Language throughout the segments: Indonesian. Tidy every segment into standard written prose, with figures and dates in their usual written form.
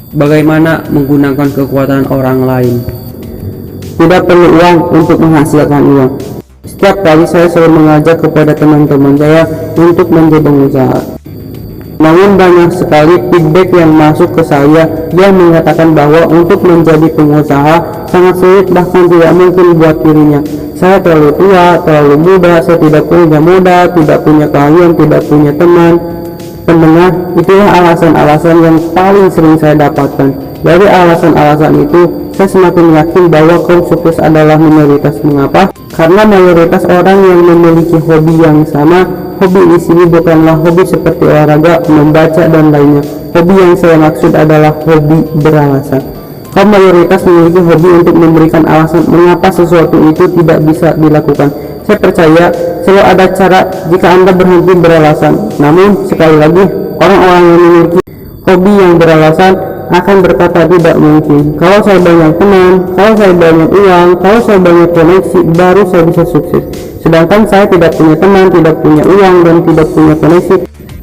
Bagaimana menggunakan kekuatan orang lain? Tidak perlu uang untuk menghasilkan uang. Setiap kali saya selalu mengajak kepada teman-teman saya untuk menjadi pengusaha. Namun banyak sekali feedback yang masuk ke saya yang mengatakan bahwa untuk menjadi pengusaha sangat sulit, bahkan tidak mungkin buat dirinya. Saya terlalu tua, terlalu muda, saya tidak punya modal, tidak punya keahlian, tidak punya teman. Pendengar, itulah alasan-alasan yang paling sering saya dapatkan. Dari alasan-alasan itu, saya semakin yakin bahwa kaum sukses adalah minoritas. Mengapa? Karena mayoritas orang yang memiliki hobi yang sama. Hobi di sini bukanlah hobi seperti olahraga, membaca, dan lainnya. Hobi yang saya maksud adalah hobi beralasan. Kaum mayoritas memiliki hobi untuk memberikan alasan mengapa sesuatu itu tidak bisa dilakukan. Saya percaya selalu ada cara jika Anda berhenti beralasan. Namun sekali lagi, orang-orang yang memiliki hobi yang beralasan akan berkata tidak mungkin. Kalau saya banyak teman, kalau saya banyak uang, kalau saya banyak koneksi, baru saya bisa sukses. Sedangkan saya tidak punya teman, tidak punya uang, dan tidak punya koneksi,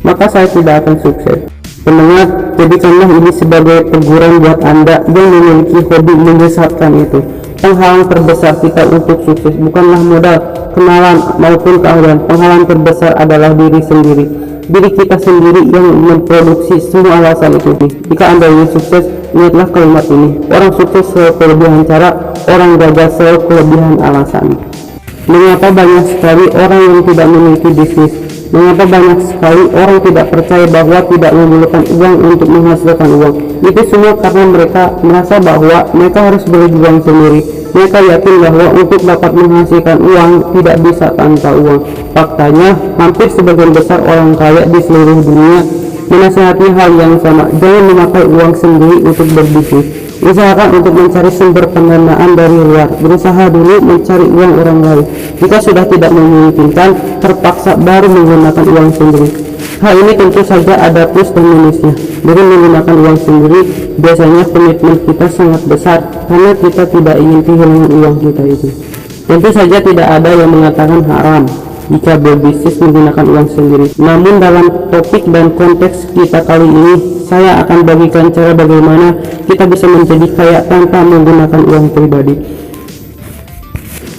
maka saya tidak akan sukses. Pendengar, jadikanlah ini sebagai teguran buat Anda yang memiliki hobi menyesatkan itu. Penghalang terbesar kita untuk sukses bukanlah modal, kenalan, maupun keahlian. Penghalang terbesar adalah diri sendiri. Diri kita sendiri yang memproduksi semua alasan itu. Jika Anda ingin sukses, ingatlah kalimat ini: orang sukses selalu kelebihan cara, orang gagal selalu kelebihan alasan. Mengapa banyak sekali orang yang tidak memiliki bisnis? Mengapa banyak sekali orang tidak percaya bahwa tidak memerlukan uang untuk menghasilkan uang? Itu semua karena mereka merasa bahwa mereka harus berjuang sendiri. Mereka yakin bahwa untuk dapat menghasilkan uang tidak bisa tanpa uang. Faktanya, hampir sebagian besar orang kaya di seluruh dunia menasihati hal yang sama: jangan memakai uang sendiri untuk berbisnis. Usahakan untuk mencari sumber pendanaan dari luar. Berusaha dulu mencari uang orang lain. Jika sudah tidak memungkinkan, terpaksa baru menggunakan uang sendiri. Hal ini tentu saja ada plus dan minusnya. Dari menggunakan uang sendiri, biasanya komitmen kita sangat besar karena kita tidak ingin kehilangan uang kita itu. Tentu saja tidak ada yang mengatakan haram jika berbisnis menggunakan uang sendiri. Namun dalam topik dan konteks kita kali ini, saya akan bagikan cara bagaimana kita bisa menjadi kaya tanpa menggunakan uang pribadi.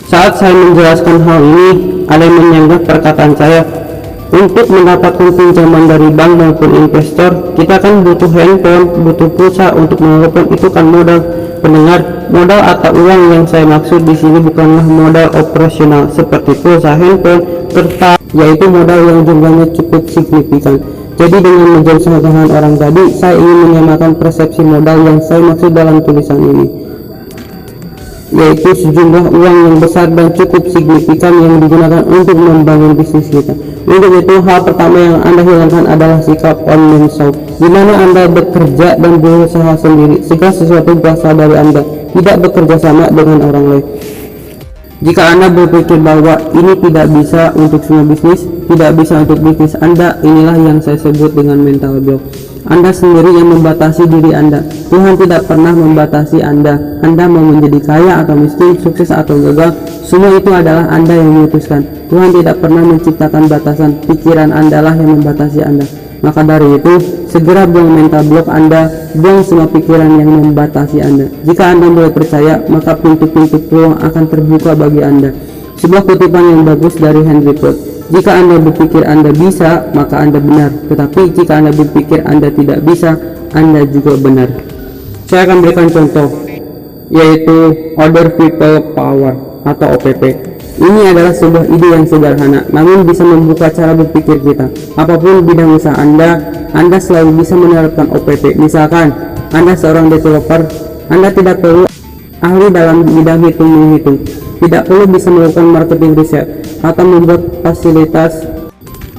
Saat saya menjelaskan hal ini, ada yang menyanggah perkataan saya. Untuk mendapatkan pinjaman dari bank maupun investor, kita kan butuh handphone, butuh pulsa untuk menelpon, itu kan modal. Pendengar, modal atau uang yang saya maksud di sini bukanlah modal operasional seperti pulsa, handphone, kertas, yaitu modal yang jumlahnya cukup signifikan. Jadi dengan menjauhkan orang tadi, saya ingin menyamakan persepsi modal yang saya maksud dalam tulisan ini, yaitu sejumlah uang yang besar dan cukup signifikan yang digunakan untuk membangun bisnis kita. Untuk itu, hal pertama yang Anda hilangkan adalah sikap online shop, di mana Anda bekerja dan berusaha sendiri. Segala sesuatu berasal dari Anda, tidak bekerja sama dengan orang lain. Jika Anda berpikir bahwa ini tidak bisa untuk semua bisnis, tidak bisa untuk bisnis Anda, inilah yang saya sebut dengan mental block. Anda sendiri yang membatasi diri Anda. Tuhan tidak pernah membatasi Anda. Anda mau menjadi kaya atau miskin, sukses atau gagal, semua itu adalah Anda yang memutuskan. Tuhan tidak pernah menciptakan batasan. Pikiran Anda lah yang membatasi Anda. Maka dari itu, segera buang mental block Anda, buang semua pikiran yang membatasi Anda. Jika Anda mulai percaya, maka pintu-pintu peluang akan terbuka bagi Anda. Sebuah kutipan yang bagus dari Henry Ford: jika Anda berpikir Anda bisa, maka Anda benar. Tetapi jika Anda berpikir Anda tidak bisa, Anda juga benar. Saya akan berikan contoh, yaitu Other People Power atau OPP. Ini adalah sebuah ide yang sederhana, namun bisa membuka cara berpikir kita. Apapun bidang usaha Anda selalu bisa menerapkan OPP. Misalkan, Anda seorang developer, Anda tidak perlu ahli dalam bidang hitung-menghitung, tidak perlu bisa melakukan marketing riset atau membuat fasilitas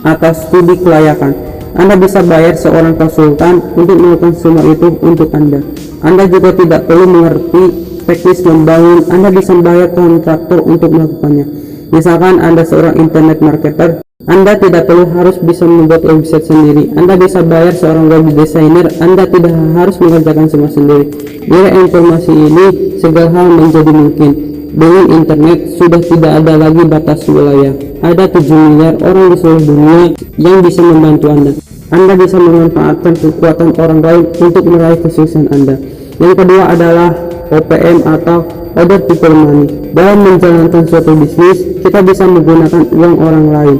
atas studi kelayakan. Anda bisa bayar seorang konsultan untuk melakukan semua itu untuk Anda. Anda juga tidak perlu mengerti teknis membangun, Anda bisa bayar kontraktor untuk melakukannya. Misalkan Anda seorang internet marketer, Anda tidak perlu harus bisa membuat website sendiri. Anda bisa bayar seorang web designer, Anda tidak harus mengerjakan semua sendiri. Dengan informasi ini, segala hal menjadi mungkin. Dengan internet, sudah tidak ada lagi batas wilayah. Ada 7 miliar orang di seluruh dunia yang bisa membantu Anda. Anda bisa memanfaatkan kekuatan orang lain untuk meraih kesuksesan Anda. Yang kedua adalah OPM atau Other People Money. Dalam menjalankan suatu bisnis, kita bisa menggunakan uang orang lain.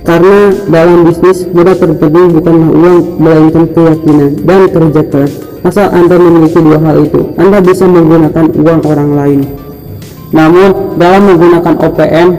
Karena dalam bisnis, modal terpenting bukanlah uang, melainkan keyakinan dan kerja keras. Asal Anda memiliki dua hal itu, Anda bisa menggunakan uang orang lain. Namun, dalam menggunakan OPM,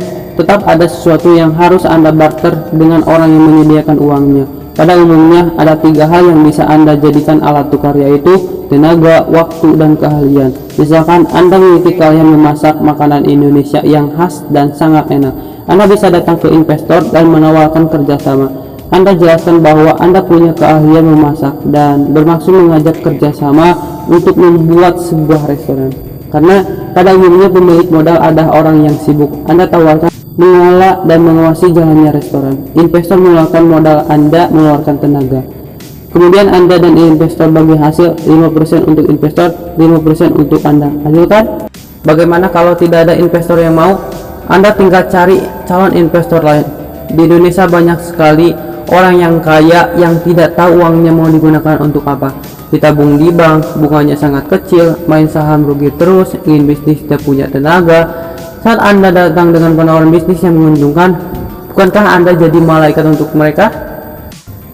tetap ada sesuatu yang harus Anda barter dengan orang yang menyediakan uangnya. Pada umumnya, ada tiga hal yang bisa Anda jadikan alat tukar, yaitu tenaga, waktu, dan keahlian. Misalkan Anda memiliki keahlian memasak makanan Indonesia yang khas dan sangat enak. Anda bisa datang ke investor dan menawarkan kerjasama. Anda jelaskan bahwa Anda punya keahlian memasak dan bermaksud mengajak kerjasama untuk membuat sebuah restoran. Karena pada umumnya pemilik modal adalah orang yang sibuk. Anda tawarkan mengelola dan menguasai jalannya restoran. Investor mengeluarkan modal, Anda mengeluarkan tenaga. Kemudian Anda dan investor bagi hasil 5% untuk investor, 5% untuk Anda. Adil kan? Bagaimana kalau tidak ada investor yang mau? Anda tinggal cari calon investor lain. Di Indonesia banyak sekali orang yang kaya yang tidak tahu uangnya mau digunakan untuk apa. Ditabung di bank, bunganya sangat kecil, main saham rugi terus, ingin bisnis tidak punya tenaga. Saat Anda datang dengan penawaran bisnis yang menguntungkan, bukankah Anda jadi malaikat untuk mereka?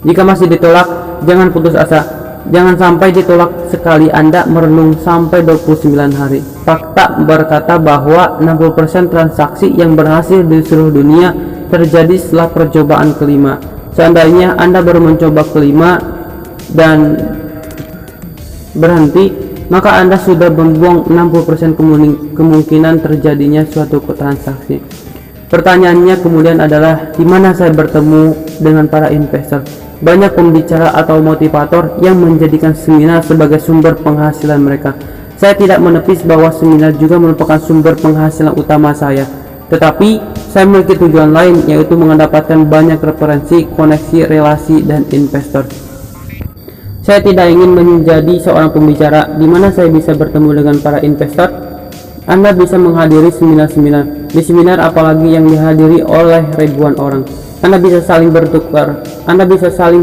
Jika masih ditolak, jangan putus asa. Jangan sampai ditolak sekali Anda merenung sampai 29 hari. Fakta berkata bahwa 60% transaksi yang berhasil di seluruh dunia terjadi setelah percobaan kelima. Seandainya Anda baru mencoba kelima dan berhenti, maka Anda sudah membuang 60% kemungkinan terjadinya suatu transaksi. Pertanyaannya kemudian adalah, di mana saya bertemu dengan para investor? Banyak pembicara atau motivator yang menjadikan seminar sebagai sumber penghasilan mereka. Saya tidak menepis bahwa seminar juga merupakan sumber penghasilan utama saya. Tetapi, saya memiliki tujuan lain, yaitu mendapatkan banyak referensi, koneksi, relasi, dan investor. Saya tidak ingin menjadi seorang pembicara di mana saya bisa bertemu dengan para investor. Anda bisa menghadiri seminar-seminar. Di seminar apalagi yang dihadiri oleh ribuan orang. Anda bisa saling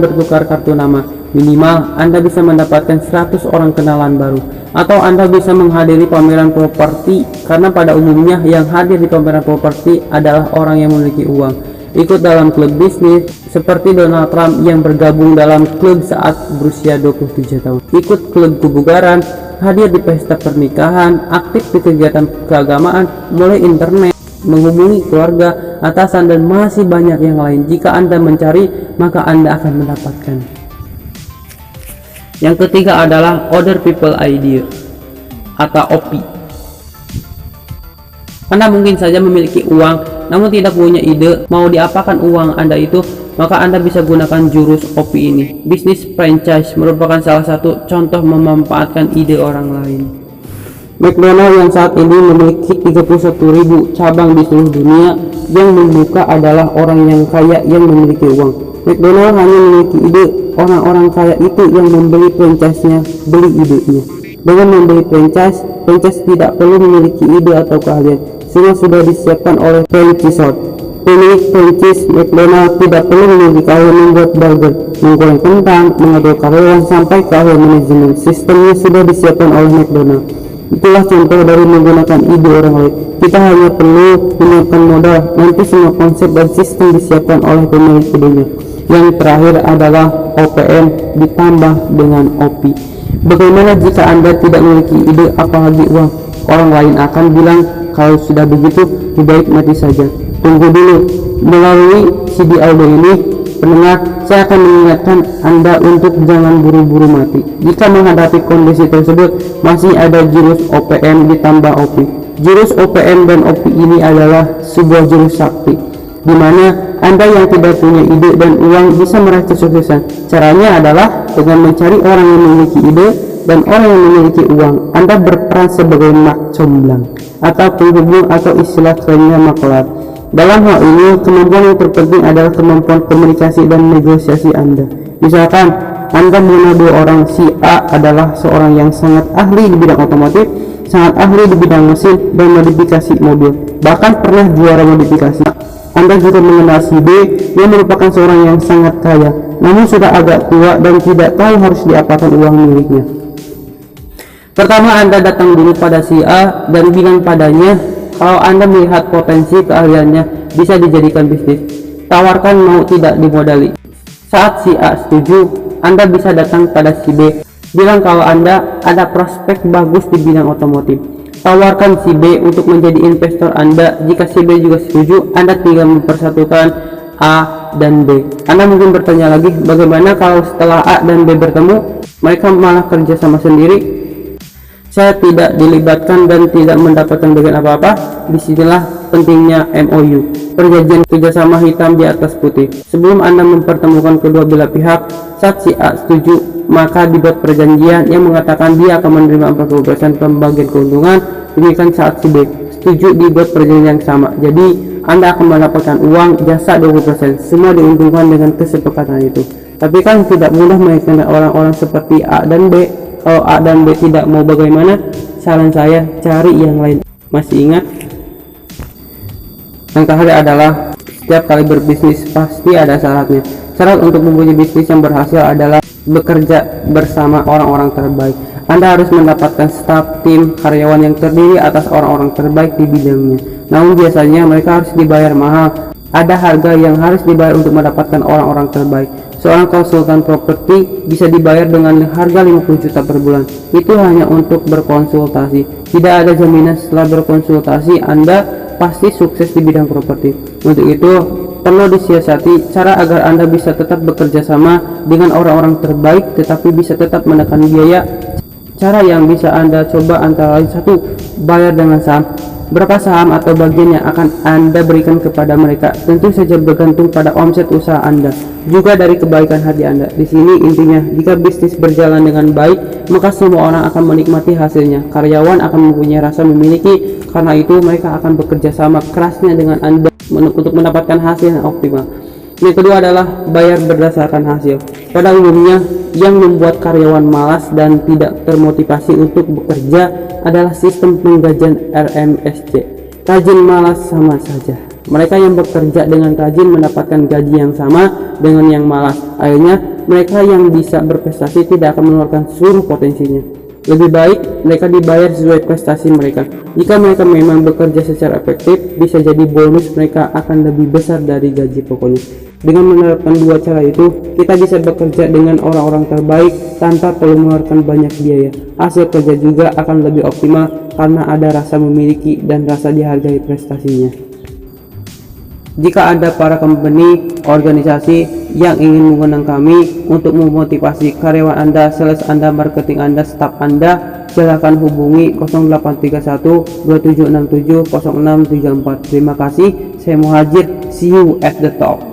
bertukar kartu nama. Minimal Anda bisa mendapatkan 100 orang kenalan baru. Atau Anda bisa menghadiri pameran properti, karena pada umumnya yang hadir di pameran properti adalah orang yang memiliki uang. Ikut dalam klub bisnis seperti Donald Trump yang bergabung dalam klub saat berusia 27 tahun. Ikut klub kebugaran, hadir di pesta pernikahan, aktif di kegiatan keagamaan, mulai internet, menghubungi keluarga, atasan, dan masih banyak yang lain. Jika Anda mencari, maka Anda akan mendapatkan. Yang ketiga adalah Other People Idea atau OPI. Anda mungkin saja memiliki uang namun tidak punya ide mau diapakan uang Anda itu, maka Anda bisa gunakan jurus OPI ini. Bisnis franchise merupakan salah satu contoh memanfaatkan ide orang lain. McDonald yang saat ini memiliki 31.000 cabang di seluruh dunia, yang membuka adalah orang yang kaya yang memiliki uang. McDonald hanya memiliki ide, orang-orang kaya itu yang membeli franchise-nya, beli idenya. Dengan membeli franchise tidak perlu memiliki ide atau keahlian, semua sudah disiapkan oleh franchisor. Pemilik franchise McDonald tidak perlu memiliki keahlian membuat burger, menggoreng kentang, mengatur karyawan, sampai keahlian manajemen. Sistemnya sudah disiapkan oleh McDonald. Itulah contoh dari menggunakan ide orang lain. Kita hanya perlu menyiapkan modal, nanti semua konsep dan sistem disiapkan oleh pemilik idenya. Yang terakhir adalah OPM ditambah dengan OPI. Bagaimana jika Anda tidak memiliki ide apalagi uang? Orang lain akan bilang, kalau sudah begitu lebih baik mati saja. Tunggu dulu. Melalui CD audio ini, pendengar, saya akan mengingatkan Anda untuk jangan buru-buru mati. Jika menghadapi kondisi tersebut, masih ada jurus OPM ditambah OPI. Jurus OPM dan OPI ini adalah sebuah jurus sakti, di mana Anda yang tidak punya ide dan uang bisa meraih kesuksesan. Caranya adalah dengan mencari orang yang memiliki ide dan orang yang memiliki uang. Anda berperan sebagai mak comblang atau penghubung, atau istilah kerennya makelar. Dalam hal ini, kemampuan yang terpenting adalah kemampuan komunikasi dan negosiasi Anda. Misalkan, Anda mengenal dua orang. Si A adalah seorang yang sangat ahli di bidang otomotif, sangat ahli di bidang mesin dan modifikasi mobil, bahkan pernah juara modifikasi. Anda juga mengenal si B yang merupakan seorang yang sangat kaya, namun sudah agak tua dan tidak tahu harus diapakan uang miliknya. Pertama, Anda datang dulu pada si A dan bilang padanya kalau Anda melihat potensi keahliannya bisa dijadikan bisnis. Tawarkan mau tidak dimodali. Saat si A setuju, Anda bisa datang pada si B, bilang kalau Anda ada prospek bagus di bidang otomotif. Tawarkan si B untuk menjadi investor Anda. Jika si B juga setuju, Anda tinggal mempersatukan A dan B. Anda mungkin bertanya lagi, bagaimana kalau setelah A dan B bertemu, mereka malah kerja sama sendiri? Saya tidak dilibatkan dan tidak mendapatkan bagian apa-apa. Disinilah pentingnya MOU, perjanjian kerjasama hitam di atas putih. Sebelum Anda mempertemukan kedua belah pihak, saat si A setuju, maka dibuat perjanjian yang mengatakan dia akan menerima 40% pembagian keuntungan. Demikian saat si B setuju, dibuat perjanjian yang sama. Jadi Anda akan mendapatkan uang, jasa 20%. Semua diuntungkan dengan kesepakatan itu. Tapi kan tidak mudah meyakinkan orang-orang seperti A dan B. Kalau A dan B tidak mau, bagaimana? Saran saya, cari yang lain. Masih ingat? Yang terakhir adalah setiap kali berbisnis pasti ada syaratnya. Syarat untuk mempunyai bisnis yang berhasil adalah bekerja bersama orang-orang terbaik. Anda harus mendapatkan staf, tim, karyawan yang terdiri atas orang-orang terbaik di bidangnya. Namun biasanya mereka harus dibayar mahal. Ada harga yang harus dibayar untuk mendapatkan orang-orang terbaik. Seorang konsultan properti bisa dibayar dengan harga 50 juta per bulan. Itu hanya untuk berkonsultasi. Tidak ada jaminan setelah berkonsultasi Anda pasti sukses di bidang properti. Untuk itu perlu disiasati cara agar Anda bisa tetap bekerja sama dengan orang-orang terbaik tetapi bisa tetap menekan biaya. Cara yang bisa Anda coba antara lain: 1. Bayar dengan saham. Berapa saham atau bagian yang akan Anda berikan kepada mereka tentu saja bergantung pada omset usaha Anda, juga dari kebaikan hati Anda. Di sini intinya, jika bisnis berjalan dengan baik, maka semua orang akan menikmati hasilnya. Karyawan akan mempunyai rasa memiliki, karena itu mereka akan bekerja sama kerasnya dengan Anda untuk mendapatkan hasil yang optimal. Yang kedua adalah bayar berdasarkan hasil. Pada umumnya, yang membuat karyawan malas dan tidak termotivasi untuk bekerja adalah sistem penggajian RMSC. Rajin malas sama saja. Mereka yang bekerja dengan rajin mendapatkan gaji yang sama dengan yang malas. Akhirnya, mereka yang bisa berprestasi tidak akan mengeluarkan seluruh potensinya. Lebih baik mereka dibayar sesuai prestasi mereka. Jika mereka memang bekerja secara efektif, bisa jadi bonus mereka akan lebih besar dari gaji pokoknya. Dengan menerapkan dua cara itu, kita bisa bekerja dengan orang-orang terbaik tanpa perlu mengeluarkan banyak biaya. Hasil kerja juga akan lebih optimal karena ada rasa memiliki dan rasa dihargai prestasinya. Jika Anda para company, organisasi yang ingin mengundang kami untuk memotivasi karyawan Anda, sales Anda, marketing Anda, staf Anda, silakan hubungi 0831 2767 0634. Terima kasih, saya Muhajir. See you at the top.